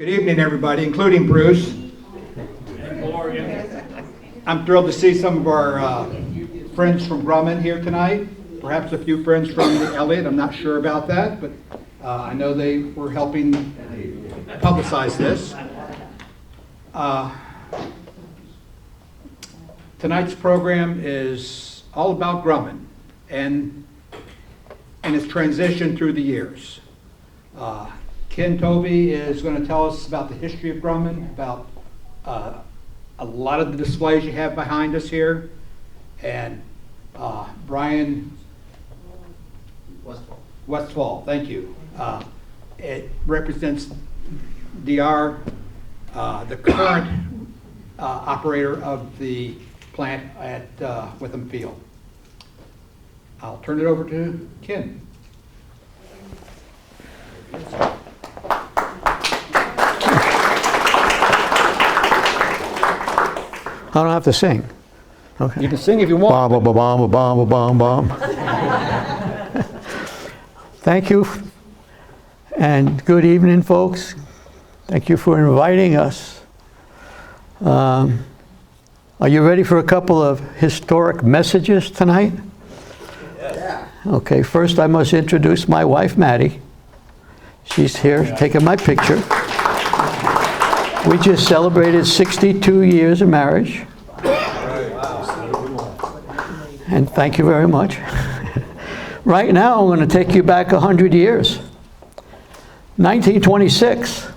Good evening, everybody, including Bruce. I'm thrilled to see some of our friends from Grumman here tonight. Perhaps a few friends from the Elliott. I'm not sure about that, but I know they were helping publicize this. Tonight's program is all about Grumman and its transition through the years. Ken Tolve is going to tell us about the history of Grumman, about a lot of the displays you have behind us here, and Brian Westphal, thank you. It represents DR, the current operator of the plant at Witham Field. I'll turn it over to Ken. I don't have to sing. Okay. You can sing if you want. Bomb, bomb, bomb, bomb, bomb, bomb. Thank you, and good evening, folks. Thank you for inviting us. Are you ready for a couple of historic messages tonight? Yeah. Okay, first I must introduce my wife, Maddie. She's here taking my picture. We just celebrated 62 years of marriage. And thank you very much. Right now, I'm going to take you back 100 years. 1926,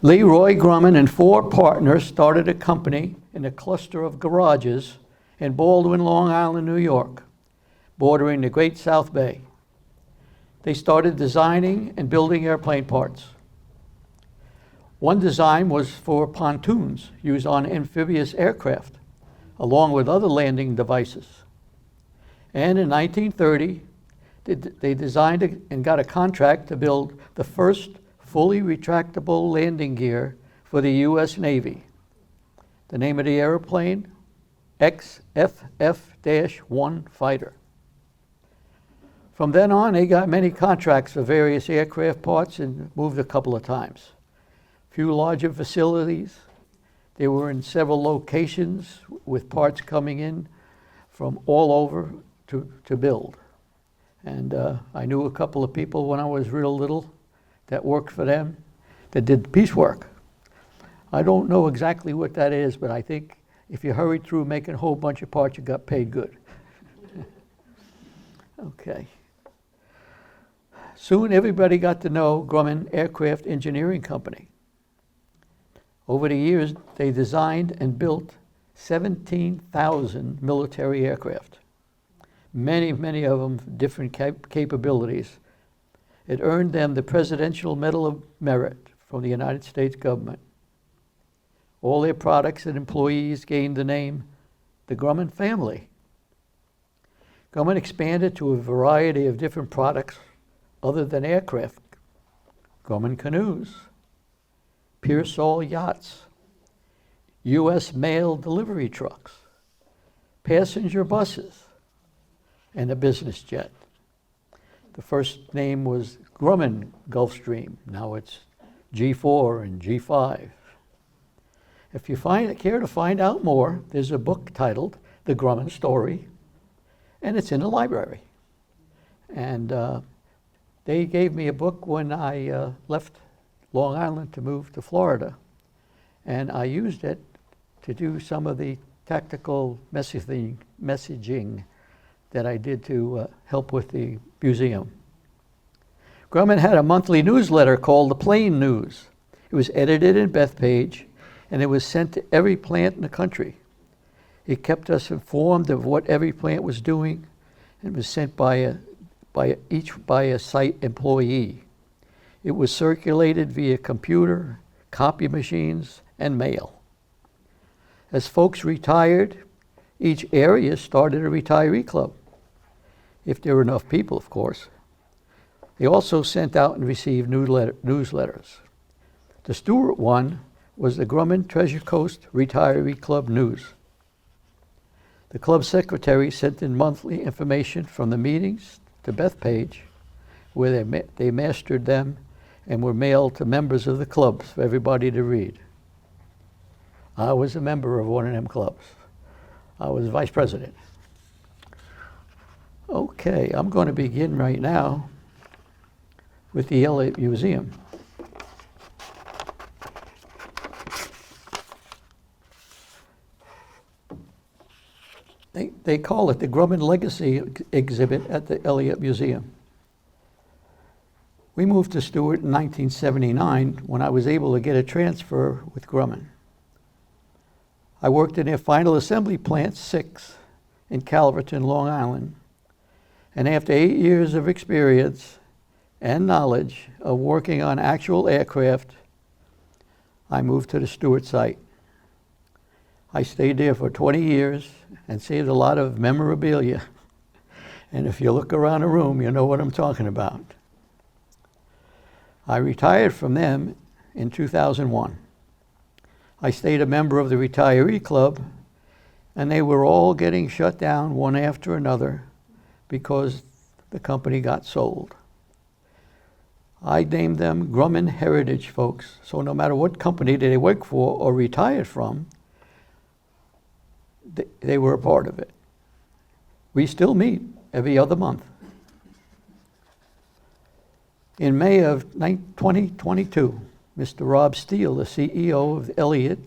Leroy Grumman and 4 partners started a company in a cluster of garages in Baldwin, Long Island, New York, bordering the Great South Bay. They started designing and building airplane parts. One design was for pontoons used on amphibious aircraft, along with other landing devices. And in 1930, they designed and got a contract to build the first fully retractable landing gear for the U.S. Navy. The name of the airplane, XFF-1 fighter. From then on, they got many contracts for various aircraft parts and moved a couple of times. Few larger facilities. They were in several locations with parts coming in from all over to build. And I knew a couple of people when I was real little that worked for them that did piecework. I don't know exactly what that is, but I think if you hurried through making a whole bunch of parts, you got paid good. Okay. Soon everybody got to know Grumman Aircraft Engineering Company. Over the years, they designed and built 17,000 military aircraft. Many, many of them different capabilities. It earned them the Presidential Medal of Merit from the United States government. All their products and employees gained the name the Grumman family. Grumman expanded to a variety of different products other than aircraft. Grumman canoes, Pearsall yachts, U.S. mail delivery trucks, passenger buses, and a business jet. The first name was Grumman Gulfstream. Now it's G4 and G5. If you care to find out more, there's a book titled The Grumman Story, and it's in the library. And they gave me a book when I left Long Island to move to Florida, and I used it to do some of the tactical messaging that I did to help with the museum. Grumman had a monthly newsletter called The Plane News. It was edited in Bethpage, and it was sent to every plant in the country. It kept us informed of what every plant was doing, and was sent by a site employee. It was circulated via computer, copy machines, and mail. As folks retired, each area started a retiree club, if there were enough people, of course. They also sent out and received newsletters. The Stuart one was the Grumman Treasure Coast Retiree Club News. The club secretary sent in monthly information from the meetings to Bethpage, where they mastered them and were mailed to members of the clubs for everybody to read. I was a member of one of them clubs. I was vice president. Okay, I'm going to begin right now with the Elliott Museum. They call it the Grumman Legacy exhibit at the Elliott Museum. We moved to Stuart in 1979 when I was able to get a transfer with Grumman. I worked in their final assembly plant 6 in Calverton, Long Island. And after 8 years of experience and knowledge of working on actual aircraft, I moved to the Stuart site. I stayed there for 20 years and saved a lot of memorabilia. And if you look around the room, you know what I'm talking about. I retired from them in 2001. I stayed a member of the retiree club, and they were all getting shut down one after another because the company got sold. I named them Grumman Heritage folks, so no matter what company they worked for or retired from, they were a part of it. We still meet every other month. In May of 2022, Mr. Rob Steele, the CEO of Elliott,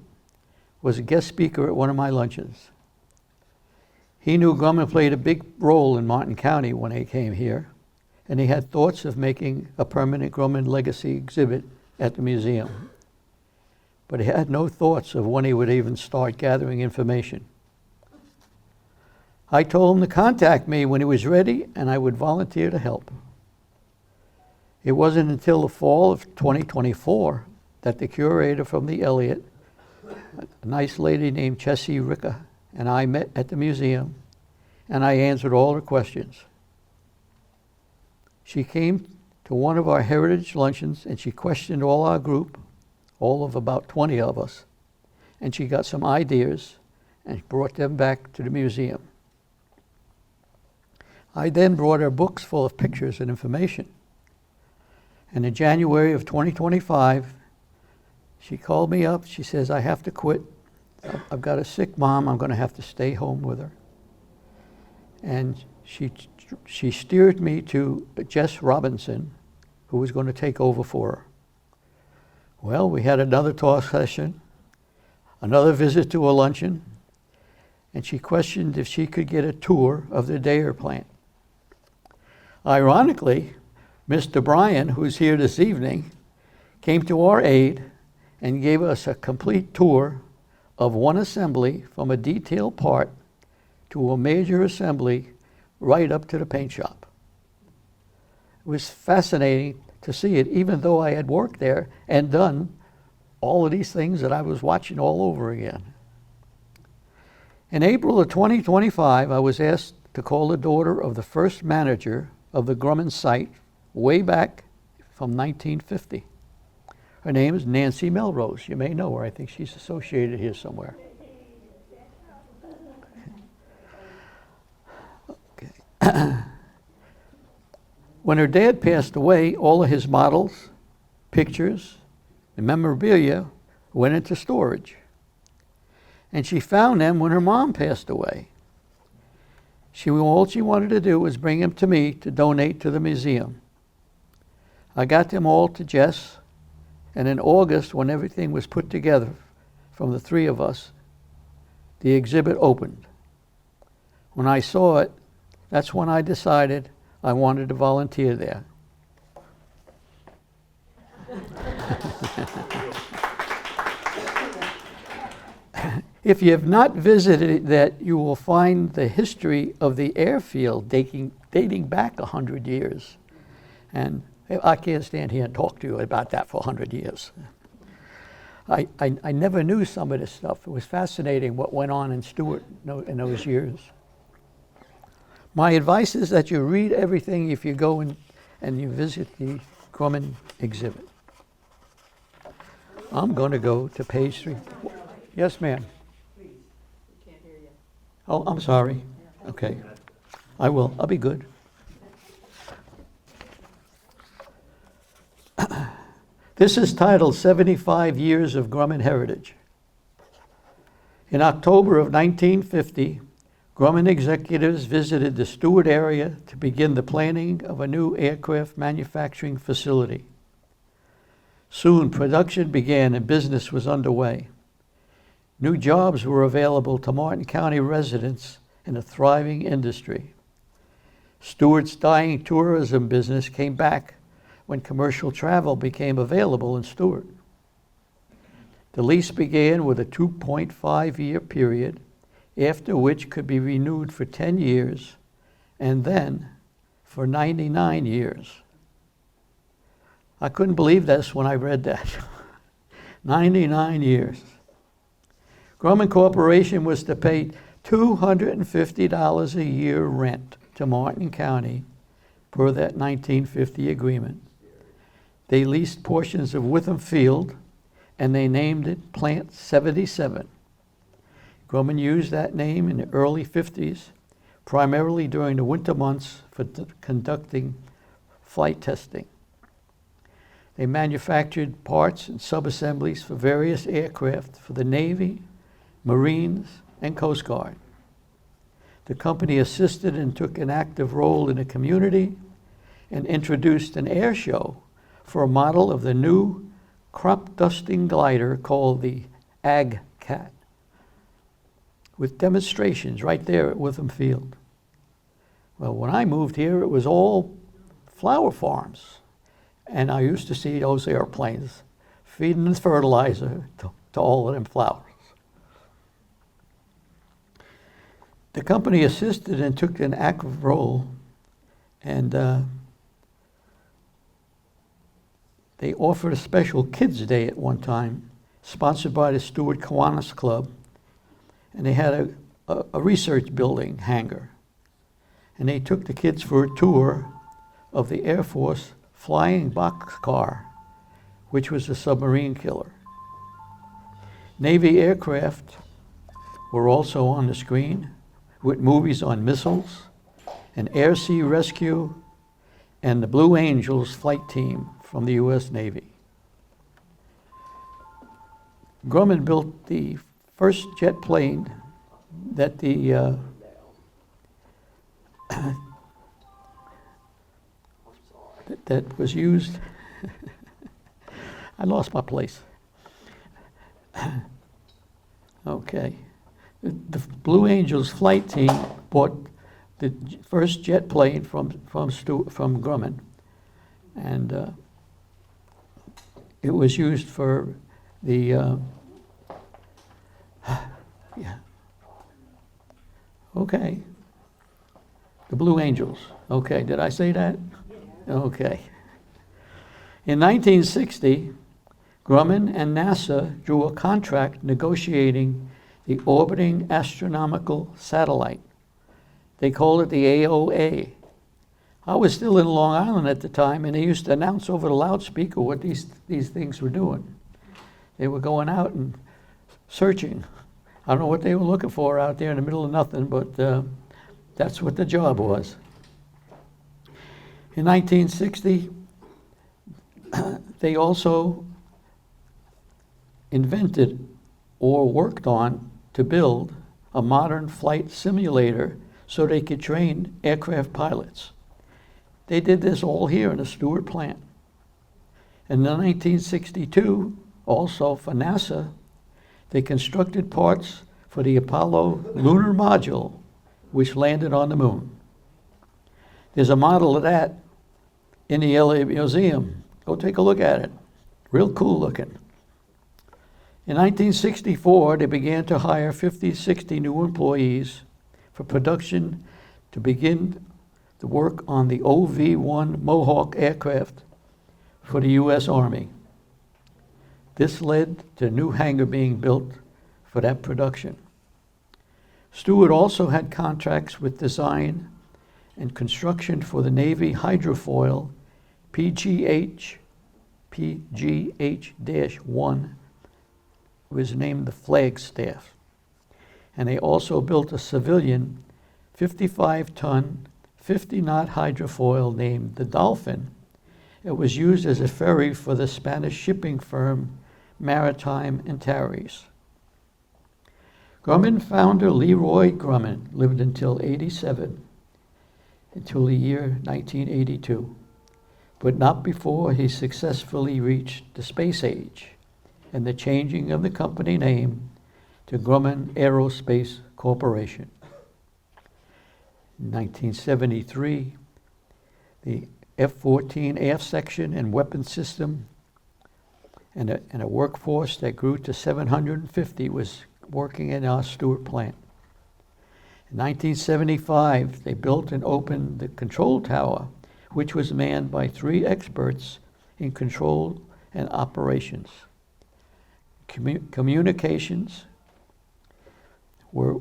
was a guest speaker at one of my luncheons. He knew Grumman played a big role in Martin County when he came here, and he had thoughts of making a permanent Grumman Legacy exhibit at the museum. But he had no thoughts of when he would even start gathering information. I told him to contact me when he was ready, and I would volunteer to help. It wasn't until the fall of 2024 that the curator from the Elliott, a nice lady named Chessie Ricca, and I met at the museum, and I answered all her questions. She came to one of our heritage luncheons, and she questioned all our group, all of about 20 of us, and she got some ideas and brought them back to the museum. I then brought her books full of pictures and information. And in January of 2025, she called me up. She says, I have to quit. I've got a sick mom. I'm going to have to stay home with her. And she steered me to Jess Robinson, who was going to take over for her. Well, we had another talk session, another visit to a luncheon, and she questioned if she could get a tour of the Daher plant. Ironically, Mr. Bryan, who's here this evening, came to our aid and gave us a complete tour of one assembly from a detailed part to a major assembly right up to the paint shop. It was fascinating to see it, even though I had worked there and done all of these things that I was watching all over again. In April of 2025, I was asked to call the daughter of the first manager of the Grumman site way back from 1950. Her name is Nancy Melrose. You may know her. I think she's associated here somewhere. Okay. When her dad passed away, all of his models, pictures, and memorabilia went into storage. And she found them when her mom passed away. All she wanted to do was bring them to me to donate to the museum. I got them all to Jess, and in August, when everything was put together from the 3 of us, the exhibit opened. When I saw it, that's when I decided I wanted to volunteer there. If you have not visited that, you will find the history of the airfield dating back 100 years. And I can't stand here and talk to you about that for 100 years. I never knew some of this stuff. It was fascinating what went on in Stuart in those years. My advice is that you read everything if you go and you visit the Grumman exhibit. I'm going to go to page 3. Yes, ma'am. Oh, I'm sorry. Okay. I will. I'll be good. This is titled 75 Years of Grumman Heritage. In October of 1950, Grumman executives visited the Stuart area to begin the planning of a new aircraft manufacturing facility. Soon, production began and business was underway. New jobs were available to Martin County residents in a thriving industry. Stuart's dying tourism business came back when commercial travel became available in Stuart. The lease began with a 2.5-year period, after which could be renewed for 10 years, and then for 99 years. I couldn't believe this when I read that. 99 years. Grumman Corporation was to pay $250 a year rent to Martin County per that 1950 agreement. They leased portions of Witham Field, and they named it Plant 77. Grumman used that name in the early 50s, primarily during the winter months for conducting flight testing. They manufactured parts and subassemblies for various aircraft for the Navy, Marines, and Coast Guard. The company assisted and took an active role in the community and introduced an air show for a model of the new crop dusting glider called the Ag-Cat, with demonstrations right there at Witham Field. Well, when I moved here, it was all flower farms, and I used to see those airplanes feeding the fertilizer to all of them flowers. The company assisted and took an active role, and they offered a special Kids Day at one time, sponsored by the Stuart Kiwanis Club, and they had a research building hangar. And they took the kids for a tour of the Air Force flying boxcar, which was a submarine killer. Navy aircraft were also on the screen, with movies on missiles, and air-sea rescue, and the Blue Angels flight team from the U.S. Navy. Grumman built the first jet plane that that was used. I lost my place. Okay. The Blue Angels flight team bought the first jet plane from Grumman, and it was used for the yeah. Okay. The Blue Angels. Okay, did I say that? Okay. In 1960, Grumman and NASA drew a contract negotiating the orbiting astronomical satellite. They called it the AOA. I was still in Long Island at the time, and they used to announce over the loudspeaker what these things were doing. They were going out and searching. I don't know what they were looking for out there in the middle of nothing, but that's what the job was. In 1960, they also invented or worked on to build a modern flight simulator so they could train aircraft pilots. They did this all here in the Stuart plant. In 1962, also for NASA, they constructed parts for the Apollo lunar module, which landed on the moon. There's a model of that in the LA Museum. Go take a look at it. Real cool looking. In 1964, they began to hire 50, 60 new employees for production to begin the work on the OV-1 Mohawk aircraft for the U.S. Army. This led to a new hangar being built for that production. Stuart also had contracts with design and construction for the Navy hydrofoil PGH-1 was named the Flagstaff. And they also built a civilian 55-ton, 50-knot hydrofoil named the Dolphin, It was used as a ferry for the Spanish shipping firm Maritime and Taries. Grumman founder Leroy Grumman lived until 87, until the year 1982, but not before he successfully reached the space age and the changing of the company name to Grumman Aerospace Corporation. In 1973, the F-14 aft section and weapon system and a workforce that grew to 750 was working in our Stuart plant. In 1975, they built and opened the control tower, which was manned by 3 experts in control and operations. Communications were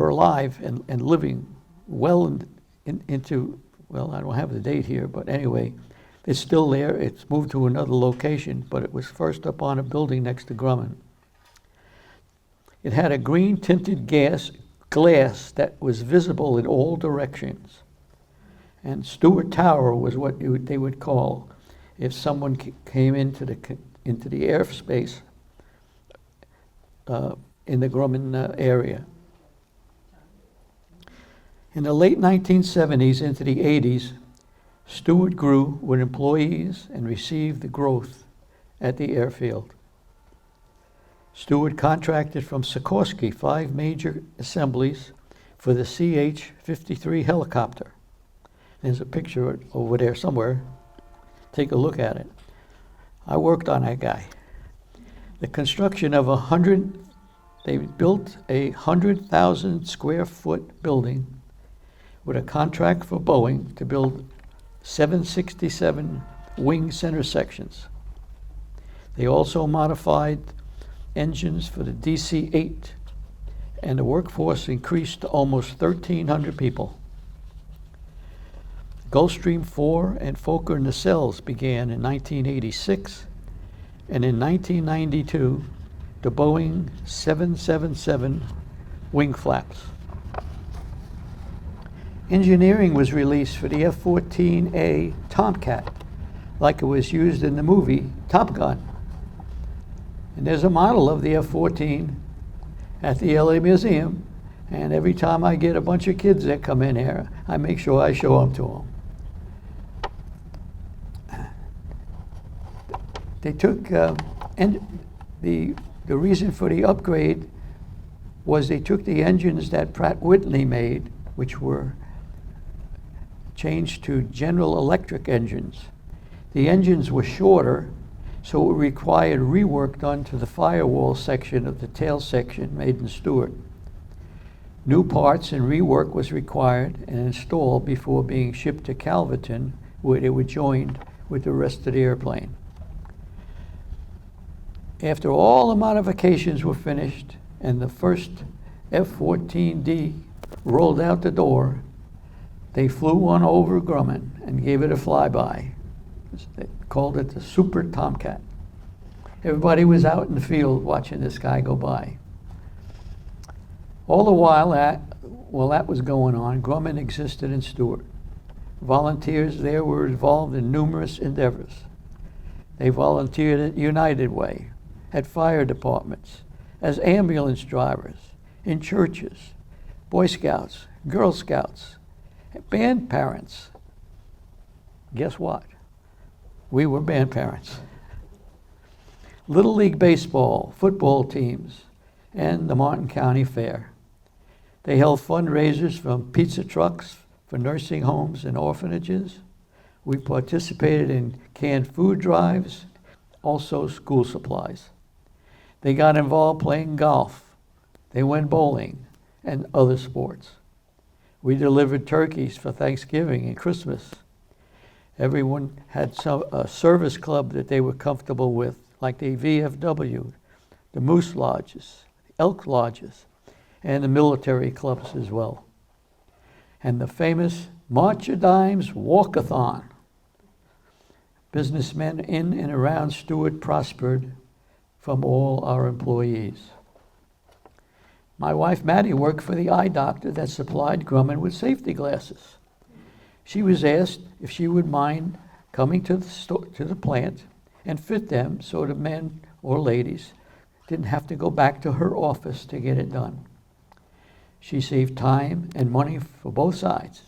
alive and living well into, well, I don't have the date here, but anyway, it's still there. It's moved to another location, but it was first up on a building next to Grumman. It had a green tinted glass that was visible in all directions. And Stuart Tower was what they would call if someone came into the airspace in the Grumman area. In the late 1970s into the 80s, Stuart grew with employees and received the growth at the airfield. Stuart contracted from Sikorsky 5 major assemblies for the CH-53 helicopter. There's a picture over there somewhere. Take a look at it. I worked on that guy. The construction of they built a 100,000 square foot building with a contract for Boeing to build 767 wing center sections. They also modified engines for the DC-8, and the workforce increased to almost 1,300 people. Gulfstream 4 and Fokker nacelles began in 1986, and in 1992, the Boeing 777 wing flaps. Engineering was released for the F-14A Tomcat, like it was used in the movie Top Gun. And there's a model of the F-14 at the LA Museum, and every time I get a bunch of kids that come in here, I make sure I show them to them. They took, and the reason for the upgrade was they took the engines that Pratt Whitney made, which were changed to General Electric engines. The engines were shorter, so it required rework done to the firewall section of the tail section made in Stuart. New parts and rework was required and installed before being shipped to Calverton, where they were joined with the rest of the airplane. After all the modifications were finished and the first F-14D rolled out the door, they flew one over Grumman and gave it a flyby. They called it the Super Tomcat. Everybody was out in the field watching this guy go by. All the while that was going on, Grumman existed in Stuart. Volunteers there were involved in numerous endeavors. They volunteered at United Way, at fire departments, as ambulance drivers, in churches, Boy Scouts, Girl Scouts, band parents. Guess what? We were band parents. Little League baseball, football teams, and the Martin County Fair. They held fundraisers from pizza trucks for nursing homes and orphanages. We participated in canned food drives, also school supplies. They got involved playing golf. They went bowling and other sports. We delivered turkeys for Thanksgiving and Christmas. Everyone had a service club that they were comfortable with, like the VFW, the Moose Lodges, the Elk Lodges, and the military clubs as well. And the famous March of Dimes Walkathon. Businessmen in and around Stuart prospered from all our employees. My wife Maddie worked for the eye doctor that supplied Grumman with safety glasses. She was asked if she would mind coming to the plant and fit them so the men or ladies didn't have to go back to her office to get it done. She saved time and money for both sides.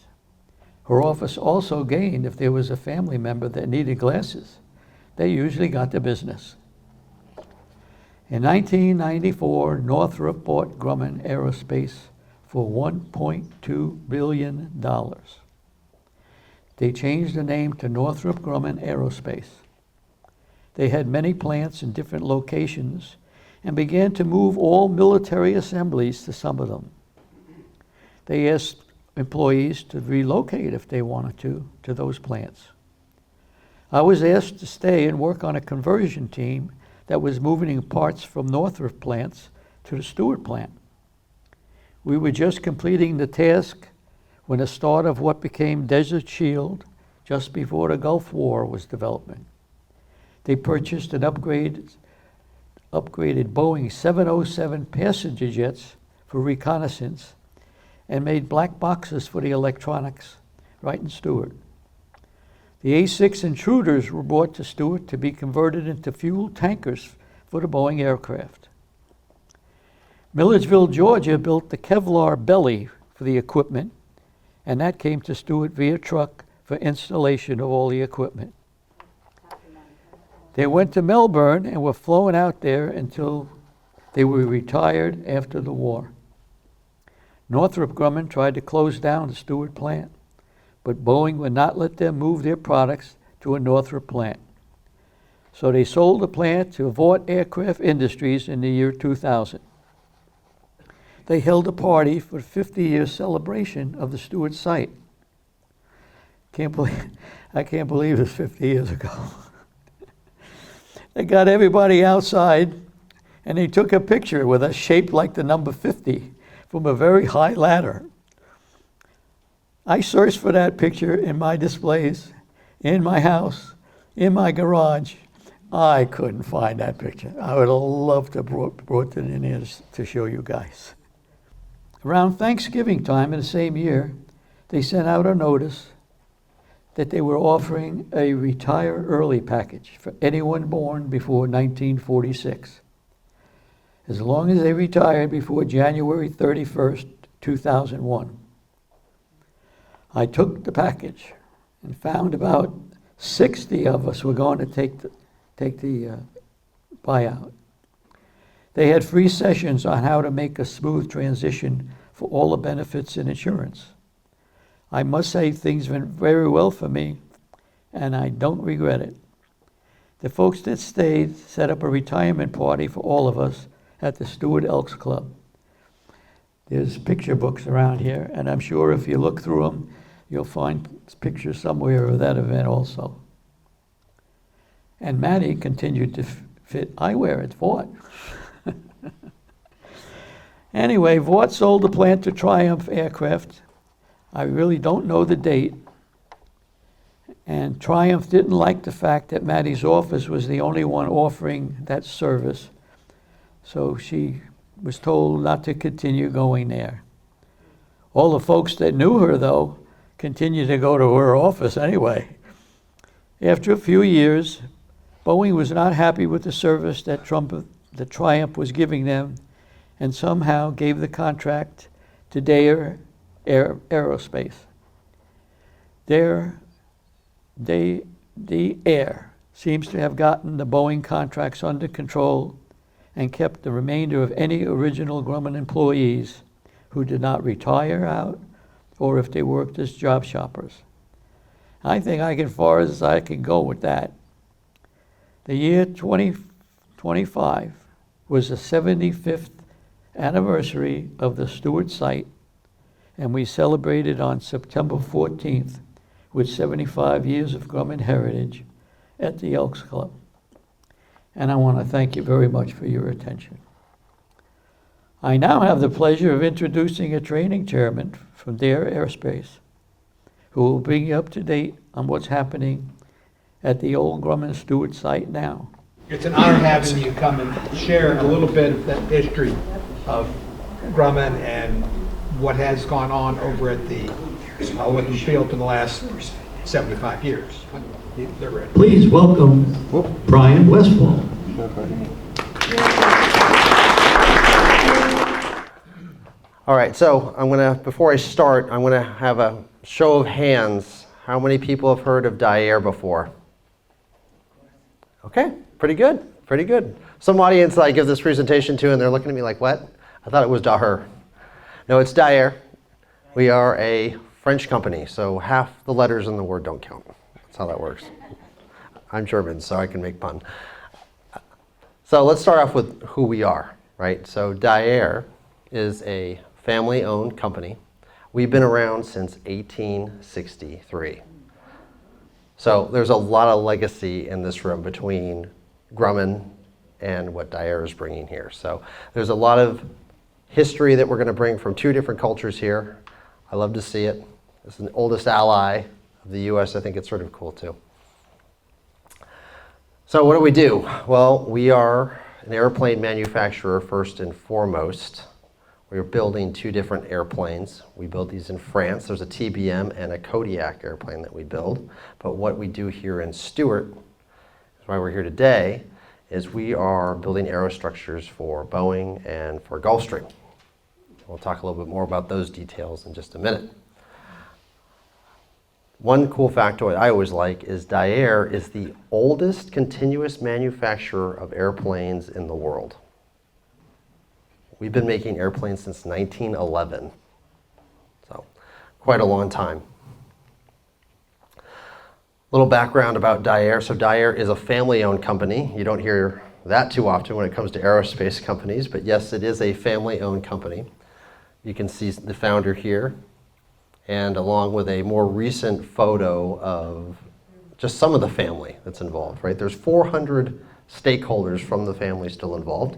Her office also gained if there was a family member that needed glasses. They usually got the business. In 1994, Northrop bought Grumman Aerospace for $1.2 billion. They changed the name to Northrop Grumman Aerospace. They had many plants in different locations and began to move all military assemblies to some of them. They asked employees to relocate if they wanted to those plants. I was asked to stay and work on a conversion team that was moving parts from Northrop plants to the Stuart plant. We were just completing the task when the start of what became Desert Shield just before the Gulf War was developing. They purchased an upgraded Boeing 707 passenger jets for reconnaissance and made black boxes for the electronics right in Stuart. The A-6 Intruders were brought to Stuart to be converted into fuel tankers for the Boeing aircraft. Milledgeville, Georgia built the Kevlar belly for the equipment, and that came to Stuart via truck for installation of all the equipment. They went to Melbourne and were flown out there until they were retired after the war. Northrop Grumman tried to close down the Stuart plant, but Boeing would not let them move their products to a Northrop plant. So they sold the plant to Vought Aircraft Industries in the year 2000. They held a party for the 50-year celebration of the Stuart site. I can't believe it's 50 years ago. They got everybody outside and they took a picture with us shaped like the number 50 from a very high ladder. I searched for that picture in my displays, in my house, in my garage. I couldn't find that picture. I would have loved to have brought it in here to show you guys. Around Thanksgiving time in the same year, they sent out a notice that they were offering a retire early package for anyone born before 1946. As long as they retired before January 31st, 2001. I took the package and found about 60 of us were going to take the buyout. They had free sessions on how to make a smooth transition for all the benefits and insurance. I must say things went very well for me, and I don't regret it. The folks that stayed set up a retirement party for all of us at the Stuart Elks Club. There's picture books around here, and I'm sure if you look through them, you'll find pictures somewhere of that event also. And Maddie continued to fit eyewear at Vought. Anyway, Vought sold the plant to Triumph Aircraft. I really don't know the date. And Triumph didn't like the fact that Maddie's office was the only one offering that service. So she was told not to continue going there. All the folks that knew her, though, continued to go to her office anyway. After a few years, Boeing was not happy with the service that Triumph was giving them and somehow gave the contract to Daher Aerospace. Daher seems to have gotten the Boeing contracts under control and kept the remainder of any original Grumman employees who did not retire out or if they worked as job shoppers. I think I can, as far as I can go with that. The year 2025 was the 75th anniversary of the Stuart site, and we celebrated on September 14th with 75 years of Grumman heritage at the Elks Club. And I want to thank you very much for your attention. I now have the pleasure of introducing a training chairman from Daher Aerospace, who will bring you up to date on what's happening at the old Grumman Stuart site now. It's an honor having you come and share a little bit of that history of Grumman and what has gone on over at the Wickham Field in the last 75 years. They're ready. Please welcome Brian Westphal. All right, so before I start, I'm gonna have a show of hands. How many people have heard of Daher before? Okay, pretty good, pretty good. Some audience I give this presentation to and they're looking at me like, what? I thought it was Daher. No, it's Daher. We are a French company, so half the letters in the word don't count. That's how that works. I'm German, so I can make pun. So let's start off with who we are, right? So Daher is a family-owned company. We've been around since 1863. So there's a lot of legacy in this room between Grumman and what Daher is bringing here. So there's a lot of history that we're going to bring from two different cultures here. I love to see it. It's the oldest ally of the US. I think it's sort of cool too. So what do? Well, we are an airplane manufacturer first and foremost. We're building two different airplanes. We build these in France. There's a TBM and a Kodiak airplane that we build. But what we do here in Stuart, is why we're here today, is we are building aerostructures for Boeing and for Gulfstream. We'll talk a little bit more about those details in just a minute. One cool factoid I always like is Daher is the oldest continuous manufacturer of airplanes in the world. We've been making airplanes since 1911, so quite a long time. Little background about Daher. So Daher is a family-owned company. You don't hear that too often when it comes to aerospace companies, but yes, it is a family-owned company. You can see the founder here, and along with a more recent photo of just some of the family that's involved, right? There's 400 stakeholders from the family still involved.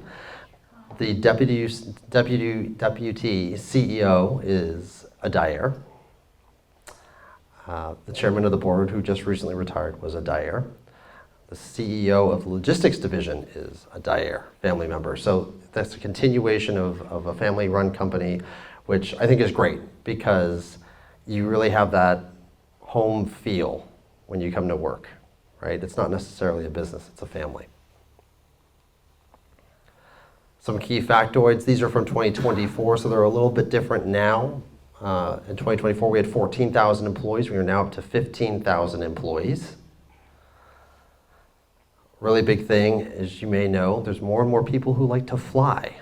The deputy CEO is a Daher. The chairman of the board, who just recently retired, was a Daher. The CEO of the logistics division is a Daher family member. So that's a continuation of a family-run company, which I think is great because you really have that home feel when you come to work, right? It's not necessarily a business, it's a family. Some key factoids, these are from 2024, so they're a little bit different now. In 2024, we had 14,000 employees. We are now up to 15,000 employees. Really big thing, as you may know, there's more and more people who like to fly.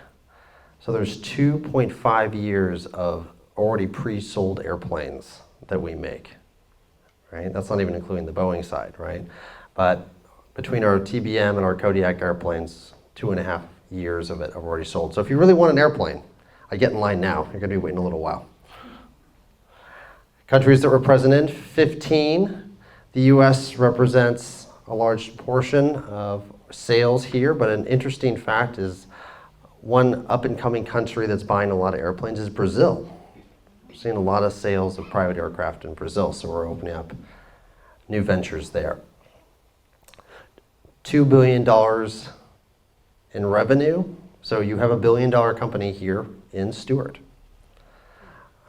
So there's 2.5 years of already pre-sold airplanes that we make, right? That's not even including the Boeing side, right? But between our TBM and our Kodiak airplanes, 2.5 years of it have already sold. So if you really want an airplane, I get in line now. You're going to be waiting a little while. Countries that we're present in, 15. The US represents a large portion of sales here, but an interesting fact is one up-and-coming country that's buying a lot of airplanes is Brazil. We're seeing a lot of sales of private aircraft in Brazil, so we're opening up new ventures there. $2 billion in revenue, so you have a $1 billion company here in Stuart.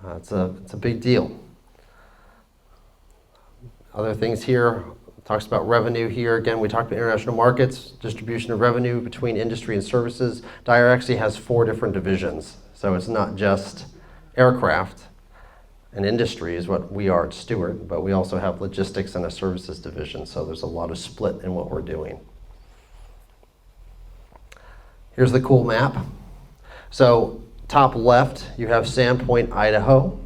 It's a big deal. Other things here, talks about revenue here. Again, we talked about international markets, distribution of revenue between industry and services. Daher actually has 4 different divisions. So it's not just aircraft and industry is what we are at Stuart, but we also have logistics and a services division. So there's a lot of split in what we're doing. Here's the cool map. So top left, you have Sandpoint, Idaho.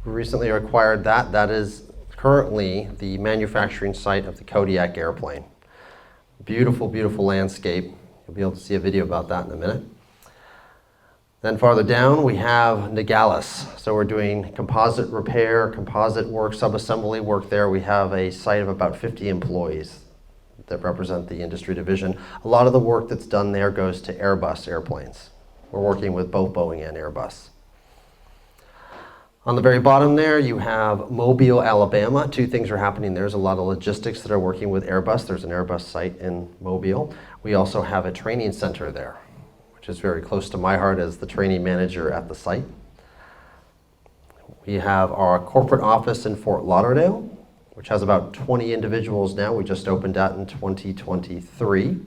We recently acquired that. That is currently the manufacturing site of the Kodiak airplane. Beautiful, beautiful landscape. You'll be able to see a video about that in a minute. Then farther down, we have Nogales. So we're doing composite repair, composite work, sub-assembly work there. We have a site of about 50 employees that represent the industry division. A lot of the work that's done there goes to Airbus airplanes. We're working with both Boeing and Airbus. On the very bottom there, you have Mobile, Alabama. 2 things are happening. There's a lot of logistics that are working with Airbus. There's an Airbus site in Mobile. We also have a training center there, which is very close to my heart as the training manager at the site. We have our corporate office in Fort Lauderdale, which has about 20 individuals now. We just opened that in 2023,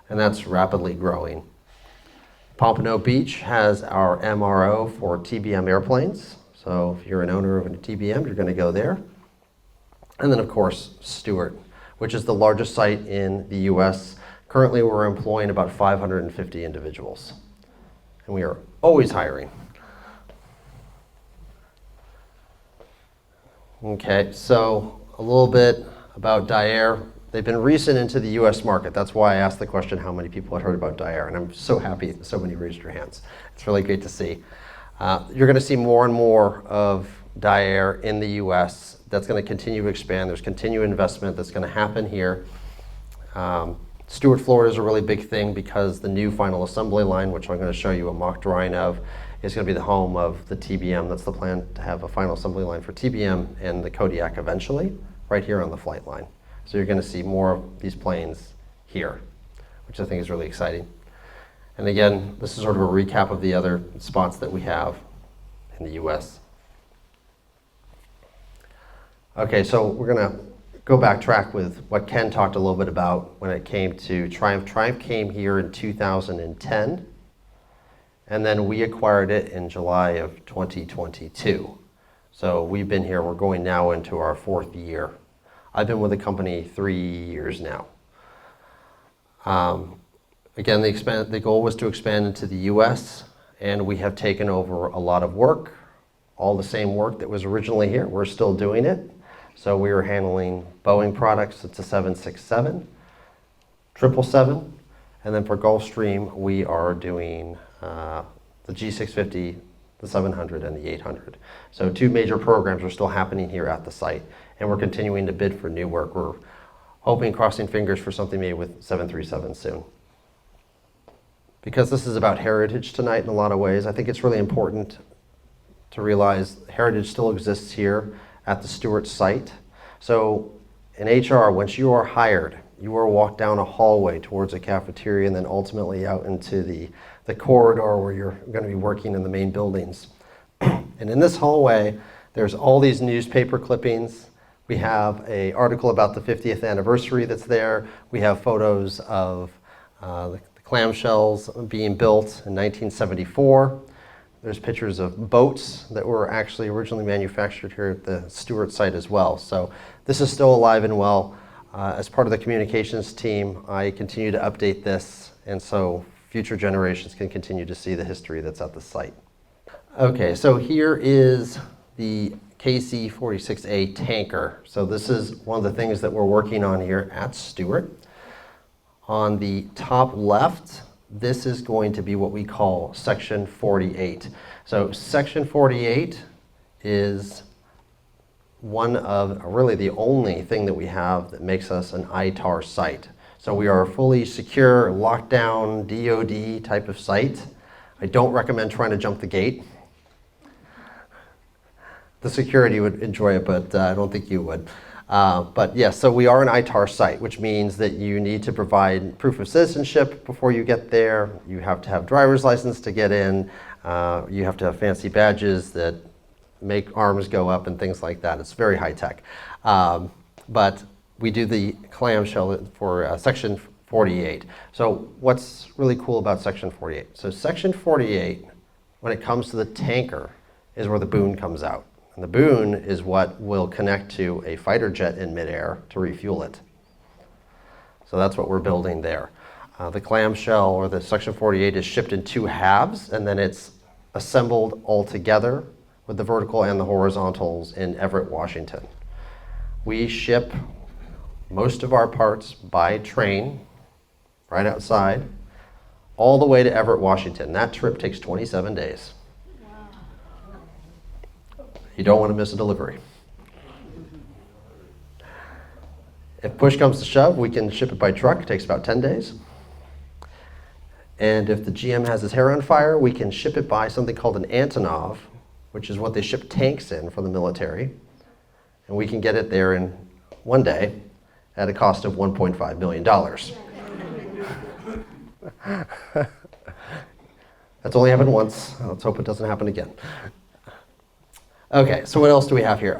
and that's rapidly growing. Pompano Beach has our MRO for TBM airplanes. So if you're an owner of a TBM, you're going to go there. And then, of course, Stuart, which is the largest site in the US. Currently, we're employing about 550 individuals. And we are always hiring. Okay, so a little bit about Daher. They've been recent into the US market. That's why I asked the question how many people had heard about Daher. And I'm so happy that so many raised your hands. It's really great to see. You're going to see more and more of Daher in the US. That's going to continue to expand. There's continued investment that's going to happen here. Stuart, Florida is a really big thing because the new final assembly line, which I'm going to show you a mock drawing of, is going to be the home of the TBM. That's the plan, to have a final assembly line for TBM and the Kodiak eventually, right here on the flight line. So you're going to see more of these planes here, which I think is really exciting. And again, this is sort of a recap of the other spots that we have in the US. Okay, so we're going to go backtrack with what Ken talked a little bit about when it came to Triumph. Triumph came here in 2010, and then we acquired it in July of 2022. So we've been here, we're going now into our 4th year. I've been with the company 3 years now. Again, the goal was to expand into the US, and we have taken over a lot of work, all the same work that was originally here. We're still doing it. So we are handling Boeing products. It's a 767, 777, and then for Gulfstream, we are doing the G650, the 700, and the 800. So 2 major programs are still happening here at the site, and we're continuing to bid for new work. We're hoping, crossing fingers for something made with 737 soon. Because this is about heritage tonight in a lot of ways, I think it's really important to realize heritage still exists here at the Stuart site. So in HR, once you are hired, you are walked down a hallway towards a cafeteria and then ultimately out into the corridor where you're going to be working in the main buildings. And in this hallway, there's all these newspaper clippings. We have an article about the 50th anniversary that's there. We have photos of the clamshells being built in 1974. There's pictures of boats that were actually originally manufactured here at the Stuart site as well. So this is still alive and well. As part of the communications team, I continue to update this, and so future generations can continue to see the history that's at the site. Okay, so here is the KC-46A tanker. So this is one of the things that we're working on here at Stuart. On the top left, this is going to be what we call Section 48. So Section 48 is one of, really the only thing that we have that makes us an ITAR site. So we are a fully secure, locked down, DoD type of site. I don't recommend trying to jump the gate. The security would enjoy it, but I don't think you would. But yes, so we are an ITAR site, which means that you need to provide proof of citizenship before you get there. You have to have driver's license to get in. You have to have fancy badges that make arms go up and things like that. It's very high tech. But we do the clamshell for Section 48. So what's really cool about Section 48? So Section 48, when it comes to the tanker, is where the boom comes out. And the boom is what will connect to a fighter jet in midair to refuel it. So that's what we're building there. The clamshell, or the Section 48, is shipped in 2 halves, and then it's assembled all together with the vertical and the horizontals in Everett, Washington. We ship most of our parts by train, right outside, all the way to Everett, Washington. That trip takes 27 days. You don't want to miss a delivery. If push comes to shove, we can ship it by truck. It takes about 10 days. And if the GM has his hair on fire, we can ship it by something called an Antonov, which is what they ship tanks in for the military. And we can get it there in 1 day at a cost of $1.5 million. That's only happened once. Let's hope it doesn't happen again. Okay, so what else do we have here?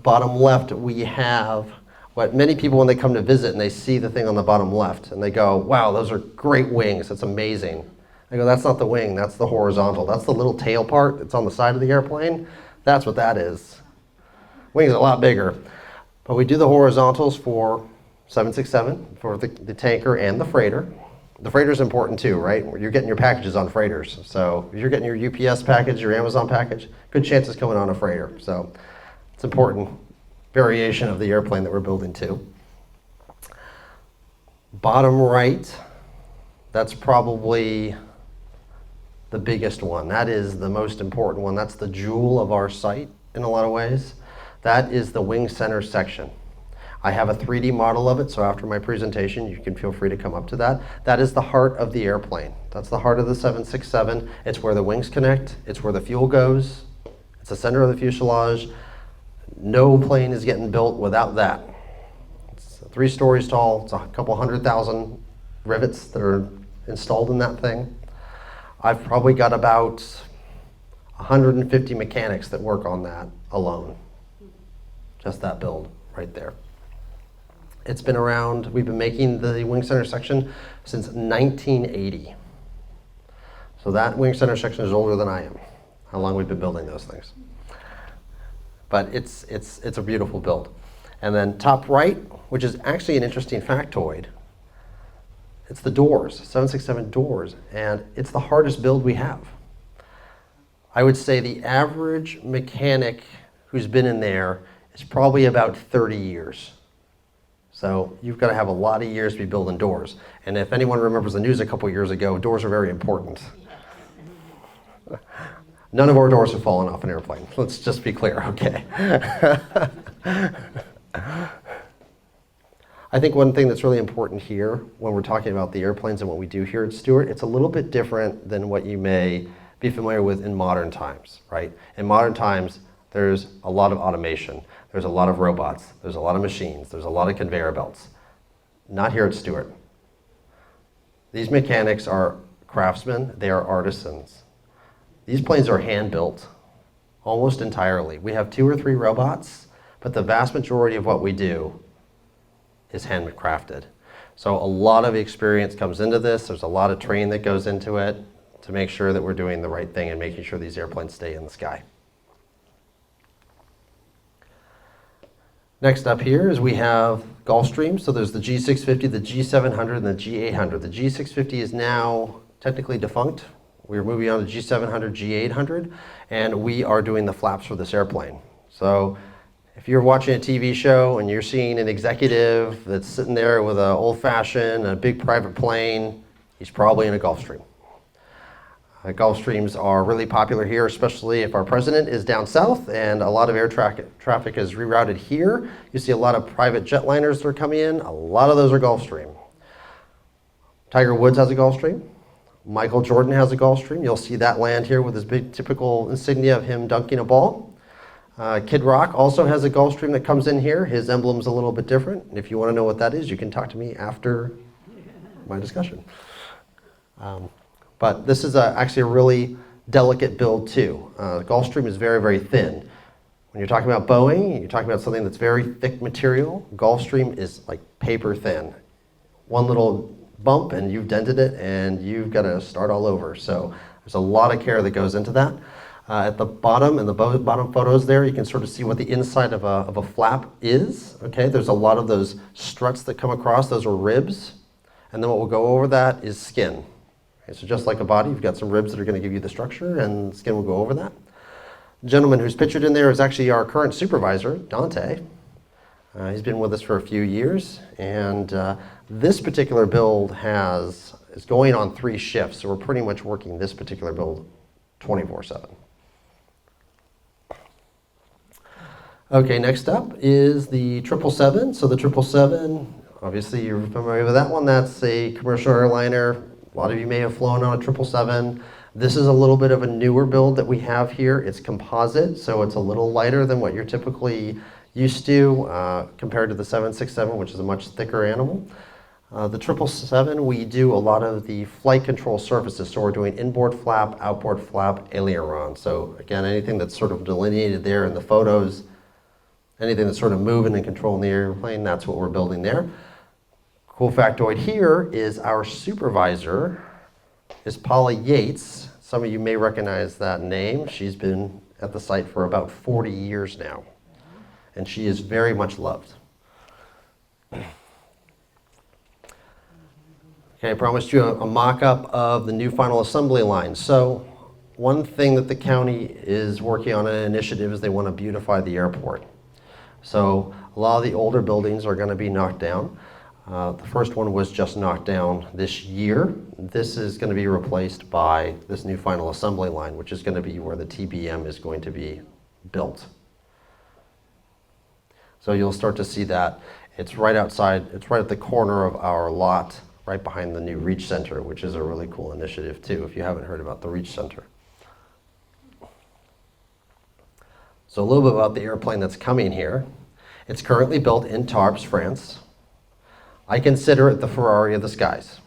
Bottom left, we have what many people, when they come to visit and they see the thing on the bottom left, and they go, wow, those are great wings, that's amazing. I go, that's not the wing, that's the horizontal. That's the little tail part that's on the side of the airplane. That's what that is. Wings are a lot bigger. But we do the horizontals for 767, for the tanker and the freighter. The freighter's important too, right? You're getting your packages on freighters. So if you're getting your UPS package, your Amazon package, good chance it's coming on a freighter. So it's important variation of the airplane that we're building too. Bottom right, that's probably the biggest one. That is the most important one. That's the jewel of our site in a lot of ways. That is the wing center section. I have a 3D model of it, so after my presentation, you can feel free to come up to that. That is the heart of the airplane. That's the heart of the 767. It's where the wings connect. It's where the fuel goes. It's the center of the fuselage. No plane is getting built without that. It's 3 stories tall. It's a couple 100,000 rivets that are installed in that thing. I've probably got about 150 mechanics that work on that alone. Just that build right there. It's been around, we've been making the wing center section since 1980. So that wing center section is older than I am, how long we've been building those things. But it's a beautiful build. And then top right, which is actually an interesting factoid, it's the doors, 767 doors, and it's the hardest build we have. I would say the average mechanic who's been in there is probably about 30 years. So you've got to have a lot of years to be building doors. And if anyone remembers the news a couple years ago, doors are very important. None of our doors have fallen off an airplane. Let's just be clear, okay? I think one thing that's really important here when we're talking about the airplanes and what we do here at Stuart, it's a little bit different than what you may be familiar with in modern times, right? In modern times, there's a lot of automation. There's a lot of robots. There's a lot of machines. There's a lot of conveyor belts. Not here at Stuart. These mechanics are craftsmen. They are artisans. These planes are hand-built almost entirely. We have 2 or 3 robots, but the vast majority of what we do is handcrafted. So a lot of experience comes into this. There's a lot of training that goes into it to make sure that we're doing the right thing and making sure these airplanes stay in the sky. Next up here is we have Gulfstream. So there's the G650, the G700, and the G800. The G650 is now technically defunct. We're moving on to G700, G800, and we are doing the flaps for this airplane. So if you're watching a TV show and you're seeing an executive that's sitting there with an old-fashioned, a big private plane, he's probably in a Gulfstream. Gulfstreams are really popular here, especially if our president is down south and a lot of air traffic is rerouted here. You see a lot of private jetliners that are coming in. A lot of those are Gulfstream. Tiger Woods has a Gulfstream. Michael Jordan has a Gulfstream. You'll see that land here with his big typical insignia of him dunking a ball. Kid Rock also has a Gulfstream that comes in here. His emblem's a little bit different. And if you want to know what that is, you can talk to me after my discussion. But this is actually a really delicate build too. Gulfstream is very, very thin. When you're talking about Boeing, you're talking about something that's very thick material. Gulfstream is like paper thin. One little bump and you've dented it and you've got to start all over. So there's a lot of care that goes into that. At the bottom, in the bottom photos there, you can sort of see what the inside of a flap is. Okay, there's a lot of those struts that come across. Those are ribs. And then what will go over that is skin. Okay, so just like a body, you've got some ribs that are going to give you the structure, and skin will go over that. The gentleman who's pictured in there is actually our current supervisor, Dante. He's been with us for a few years, and this particular build is going on 3 shifts, so we're pretty much working this particular build 24/7. Okay, next up is the 777. So the 777, obviously you're familiar with that one. That's a commercial airliner. A lot of you may have flown on a 777. This is a little bit of a newer build that we have here. It's composite, so it's a little lighter than what you're typically used to compared to the 767, which is a much thicker animal. The 777, we do a lot of the flight control surfaces. So we're doing inboard flap, outboard flap, aileron. So again, anything that's sort of delineated there in the photos, anything that's sort of moving and controlling the airplane, that's what we're building there. Cool factoid here is our supervisor is Paula Yates. Some of you may recognize that name. She's been at the site for about 40 years now, and she is very much loved. Okay, I promised you a mock-up of the new final assembly line. So one thing that the county is working on an initiative is they want to beautify the airport. So a lot of the older buildings are going to be knocked down. The first one was just knocked down this year. This is going to be replaced by this new final assembly line, which is going to be where the TBM is going to be built. So you'll start to see that. It's right outside, it's right at the corner of our lot, right behind the new Reach Center, which is a really cool initiative too, if you haven't heard about the Reach Center. So a little bit about the airplane that's coming here. It's currently built in Tarbes, France. I consider it the Ferrari of the skies.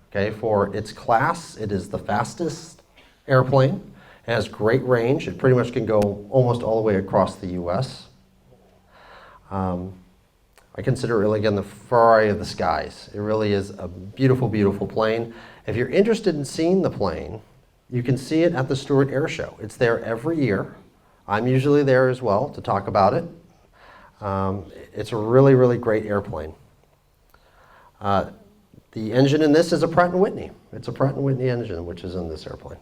Okay, for its class, it is the fastest airplane. It has great range. It pretty much can go almost all the way across the US. I consider it really, again, the Ferrari of the skies. It really is a beautiful, beautiful plane. If you're interested in seeing the plane, you can see it at the Stuart Air Show. It's there every year. I'm usually there as well to talk about it. It's a really, really great airplane. The engine in this is a Pratt & Whitney. It's a Pratt & Whitney engine, which is in this airplane.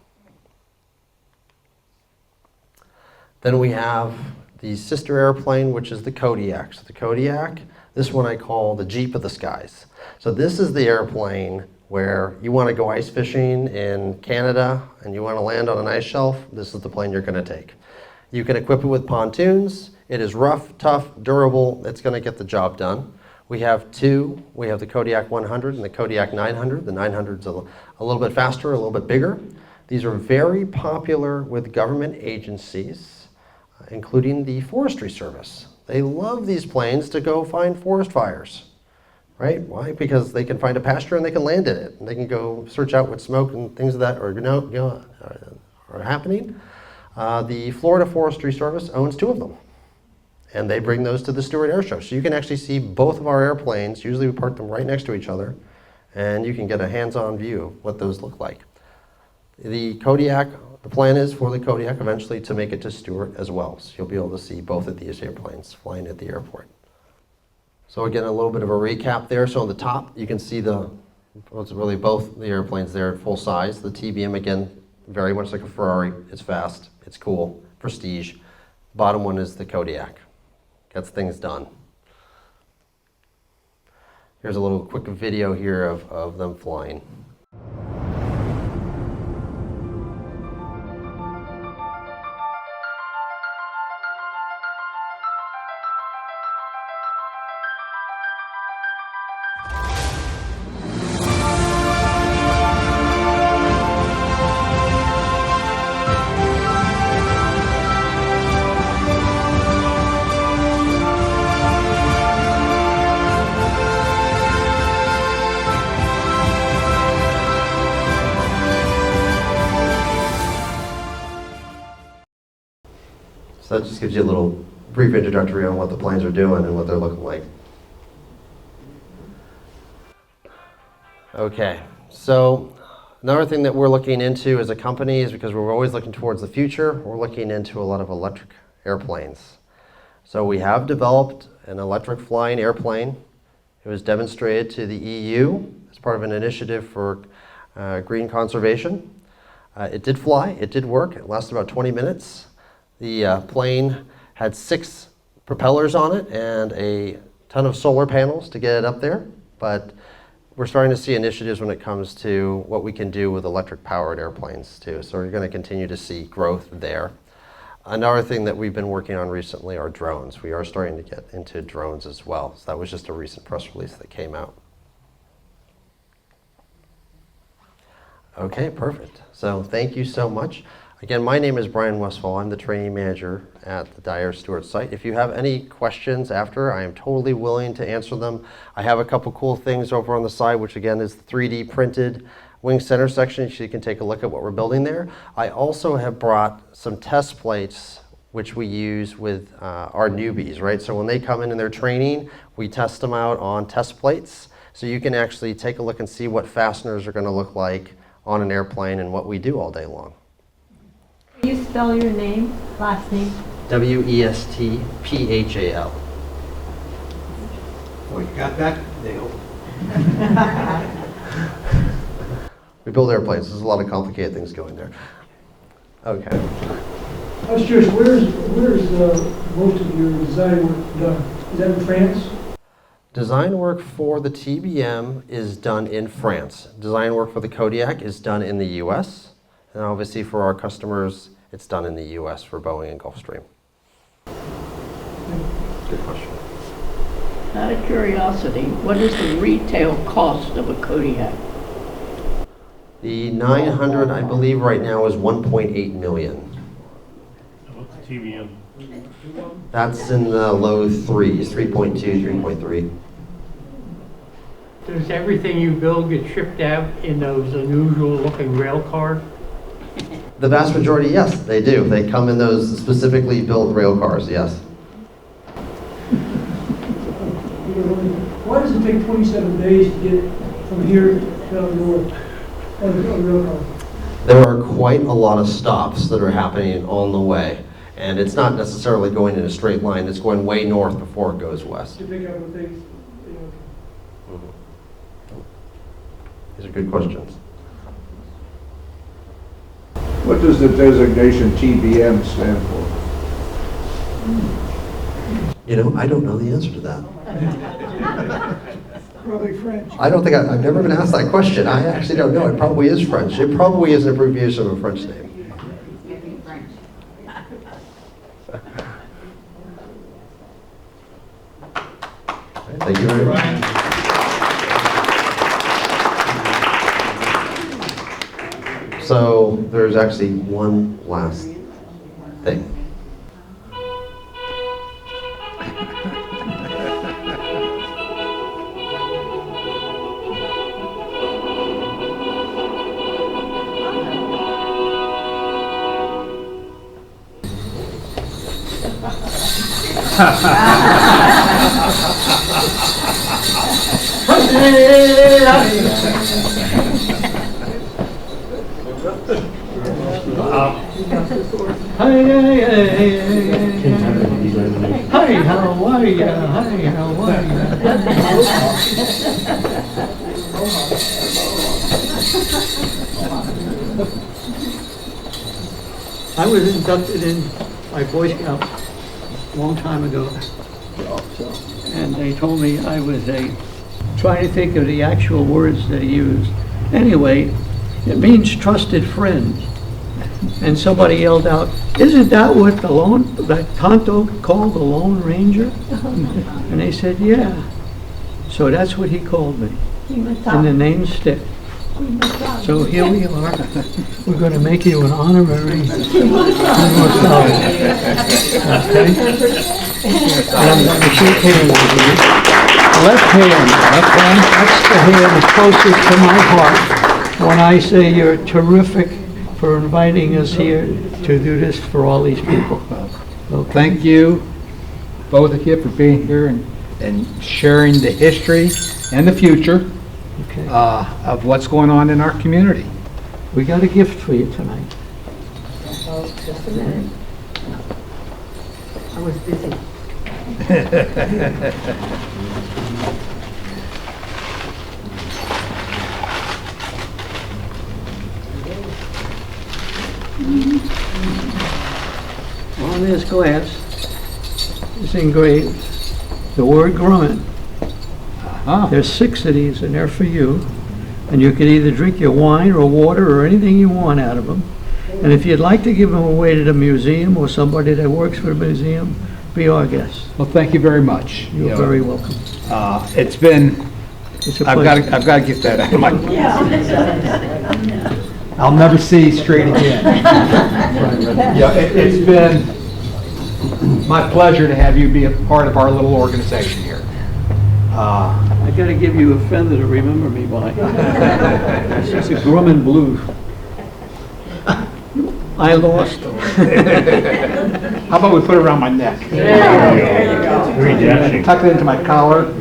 Then we have the sister airplane, which is the Kodiak. So the Kodiak, this one I call the Jeep of the skies. So this is the airplane where you want to go ice fishing in Canada and you want to land on an ice shelf. This is the plane you're going to take. You can equip it with pontoons. It is rough, tough, durable. It's going to get the job done. We have two. We have the Kodiak 100 and the Kodiak 900. The 900's a little bit faster, a little bit bigger. These are very popular with government agencies, including the Forestry Service. They love these planes to go find forest fires, right? Why? Because they can find a pasture and they can land in it. And they can go search out what smoke and things of that are happening. The Florida Forestry Service owns two of them. And they bring those to the Stuart Air Show. So you can actually see both of our airplanes. Usually we park them right next to each other. And you can get a hands-on view of what those look like. The Kodiak, the plan is for the Kodiak eventually to make it to Stuart as well. So you'll be able to see both of these airplanes flying at the airport. So again, a little bit of a recap there. So on the top, you can see it's really both the airplanes there at full size. The TBM, again, very much like a Ferrari. It's fast, it's cool, prestige. Bottom one is the Kodiak. Gets things done. Here's a little quick video here of them flying. So that just gives you a little brief introductory on what the planes are doing and what they're looking like. Okay, so another thing that we're looking into as a company is because we're always looking towards the future, we're looking into a lot of electric airplanes. So we have developed an electric flying airplane. It was demonstrated to the EU as part of an initiative for green conservation. It did fly, it did work, it lasted about 20 minutes. The plane had 6 propellers on it and a ton of solar panels to get it up there, but we're starting to see initiatives when it comes to what we can do with electric powered airplanes too. So we're going to continue to see growth there. Another thing that we've been working on recently are drones. We are starting to get into drones as well. So that was just a recent press release that came out. Okay, perfect. So thank you so much. Again, my name is Brian Westphal. I'm the training manager at the Daher Stuart site. If you have any questions after, I am totally willing to answer them. I have a couple cool things over on the side, which again is the 3D printed wing center section, so you can take a look at what we're building there. I also have brought some test plates which we use with our newbies, right? So when they come in their training, we test them out on test plates. So you can actually take a look and see what fasteners are gonna look like on an airplane and what we do all day long. Can you spell your name, last name? Westphal. Oh, you got that nailed. We build airplanes. There's a lot of complicated things going there. Okay. I was curious, where's most of your design work done? Is that in France? Design work for the TBM is done in France. Design work for the Kodiak is done in the US. And obviously for our customers, it's done in the US for Boeing and Gulfstream. Good question. Out of curiosity, what is the retail cost of a Kodiak? The 900, I believe right now is 1.8 million. What's the TBM? That's in the low threes, 3.2, 3.3. Does everything you build get shipped out in those unusual looking rail cars? The vast majority, yes, they do. They come in those specifically built rail cars, yes. Why does it take 27 days to get from here down north on a rail car? There are quite a lot of stops that are happening on the way. And it's not necessarily going in a straight line. It's going way north before it goes west. To pick up what things, These are good questions. What does the designation TBM stand for? You know, I don't know the answer to that. Probably French. I don't think I've never been asked that question. I actually don't know. It probably is French. It probably is an abbreviation of a French name. Thank you very much. So there's actually one last thing. Hi, how are ya? Hi, how are ya? I was inducted in by Boy Scouts a long time ago. And they told me I was trying to think of the actual words they used. Anyway, it means trusted friend. And somebody yelled out, "Isn't that what that Tonto called the Lone Ranger?" And they said, "Yeah." So that's what he called me. And the name stick. So here we are. We're going to make you an honorary immortal. Okay? And I'm going to shake hands with you. Left hand, that's the hand closest to my heart when I say you're terrific for inviting us here to do this for all these people. Okay. Thank you, both of you, for being here and sharing the history and the future Okay. of what's going on in our community. We got a gift for you tonight. Oh, just a minute. I was busy. On this glass is engraved the word Grumman. There's 6 of these and they're for you. And you can either drink your wine or water or anything you want out of them. And if you'd like to give them away to the museum or somebody that works for the museum, be our guest. Well, thank you very much. You're very welcome. It's been, It's a I've pleasure. got to get that out of my, I'll never see straight again. Yeah, it's been my pleasure to have you be a part of our little organization here. I gotta give you a fender to remember me by. It's a Grumman blues. I lost. How about we put it around my neck? There you go. Very dashing. Tuck it into my collar.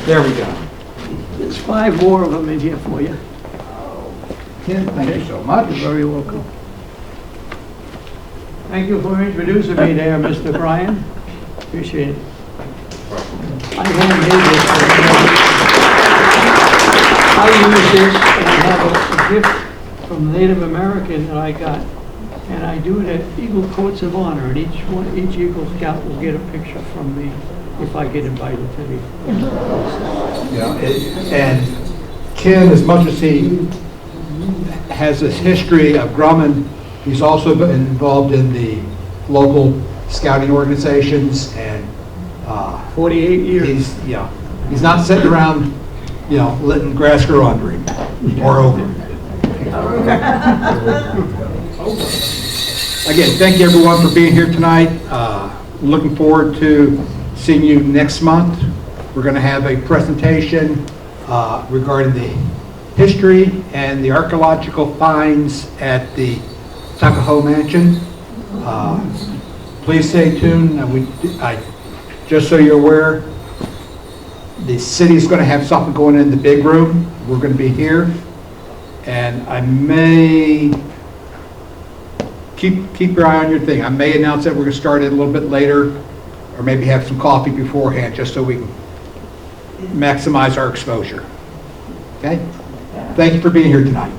There we go. There's 5 more of them in here for you. Ken, thank you so much. You're very welcome. Thank you for introducing me there, Mr. Bryan. Appreciate it. I handmade this. I use this and I have a gift from Native American that I got. And I do it at Eagle Courts of Honor, and each Eagle Scout will get a picture from me if I get invited to the. And Ken, as much as he has this history of Grumman, he's also been involved in the local scouting organizations, and 48 years. He's not sitting around, letting grass grow under him or over him. Again, thank you everyone for being here tonight. Looking forward to seeing you next month. We're going to have a presentation regarding the history and the archaeological finds at the Tuckahoe Mansion. Please stay tuned. Just so you're aware, the city's going to have something going in the big room. We're going to be here, and I may keep your eye on your thing. I may announce that we're going to start it a little bit later, or maybe have some coffee beforehand, just so we can maximize our exposure. Okay? Thank you for being here tonight.